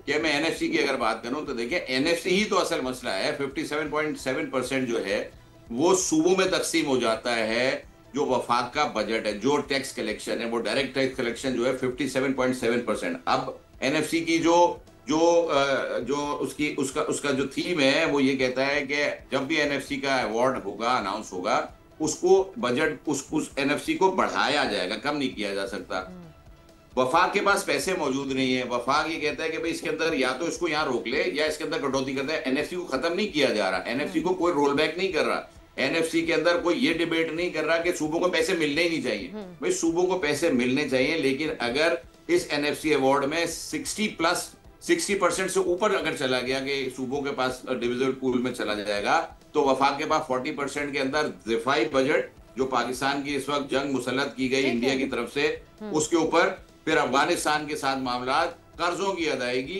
कि मैं एनएफसी की अगर बात करूं तो देखिए एनएफसी ही तो असल मसला है। 57.7% जो है वो सूबों में तकसीम हो जाता है। जो वफाक का बजट है, जो टैक्स कलेक्शन है, वो डायरेक्ट टैक्स कलेक्शन जो है 57.7%। अब एनएफसी की जो जो जो उसकी उसका उसका जो थीम है वो ये कहता है कि जब भी एनएफसी का अवार्ड होगा, अनाउंस होगा, उसको बजट उस एनएफसी को बढ़ाया जाएगा, कम नहीं किया जा सकता। वफाक के पास पैसे मौजूद नहीं है। वफाक ये कहता है कि भाई इसके अंदर या तो इसको यहाँ रोक ले या इसके अंदर कटौती करता है। एनएफसी को खत्म नहीं किया जा रहा, एनएफसी को कोई रोल बैक नहीं कर रहा, एनएफसी के अंदर कोई ये डिबेट नहीं कर रहा कि सूबों को पैसे मिलने ही नहीं चाहिए। भाई सूबों को पैसे मिलने चाहिए, लेकिन अगर इस एनएफसी अवार्ड में 60% से ऊपर अगर चला गया कि सूबों के पास डिविजिबल पूल में चला जाएगा, तो वफाक के पास 40% के अंदर दिफाई बजट जो पाकिस्तान की इस वक्त जंग मुसल्लत की गई इंडिया की तरफ से, उसके ऊपर फिर अफगानिस्तान के साथ मामला, कर्जों की अदायगी,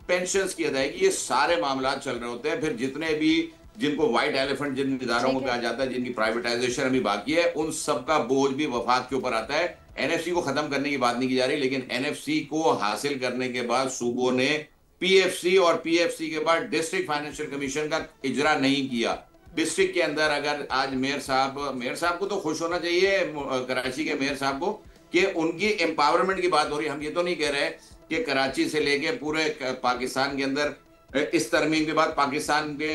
पेंशन्स की अदायगी, ये सारे मामला चल रहे होते हैं। फिर जितने भी जिनको व्हाइट एलिफेंट जिन इदारों को कहा जाता है, जिनकी प्राइवेटाइजेशन अभी बाकी है, उन सबका बोझ भी वफाक के ऊपर आता है। एनएफसी को खत्म करने की बात नहीं की जा रही, लेकिन एनएफसी को हासिल करने के बाद सूबों ने पीएफसी और पीएफसी के बाद डिस्ट्रिक्ट फाइनेंशियल कमीशन का इजरा नहीं किया। डिस्ट्रिक्ट के अंदर अगर आज मेयर साहब को तो खुश होना चाहिए, कराची के मेयर साहब को, कि उनकी एम्पावरमेंट की बात हो रही है। हम ये तो नहीं कह रहे कि कराची से लेके पूरे पाकिस्तान के अंदर इस तरमीम के बाद पाकिस्तान के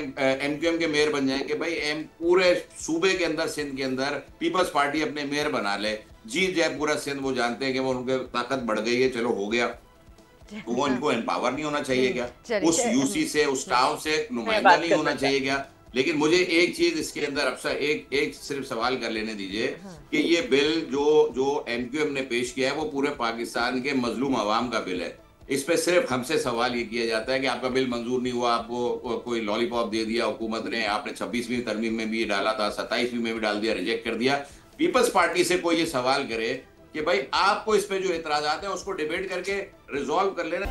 एमक्यूएम के मेयर बन जाएंगे। भाई पूरे सूबे के अंदर, सिंध के अंदर पीपल्स पार्टी अपने मेयर बना ले, जीत जाए पूरा सिंध। वो जानते हैं कि वो उनके ताकत बढ़ गई है, चलो हो गया, तो वो इनको एम्पावर नहीं होना चाहिए क्या? उस यूसी से, उस टाउन से नुमाइंदा नहीं होना चाहिए क्या? लेकिन मुझे एक चीज इसके अंदर अब एक सिर्फ सवाल कर लेने दीजिए कि ये बिल जो एमक्यूएम ने पेश किया है वो पूरे पाकिस्तान के मजलूम अवाम का बिल है। इस पे सिर्फ हमसे सवाल ये किया जाता है कि आपका बिल मंजूर नहीं हुआ, आपको कोई लॉलीपॉप दे दिया हुकूमत ने, आपने 26वीं तरमीम में भी डाला था, 27वीं में भी डाल दिया, रिजेक्ट कर दिया। पीपल्स पार्टी से कोई ये सवाल करे कि भाई आपको इस पे जो इतराजात है उसको डिबेट करके रिजॉल्व कर लेना।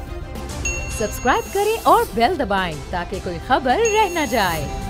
सब्सक्राइब करें और बेल दबाएं ताकि कोई खबर रह न जाए।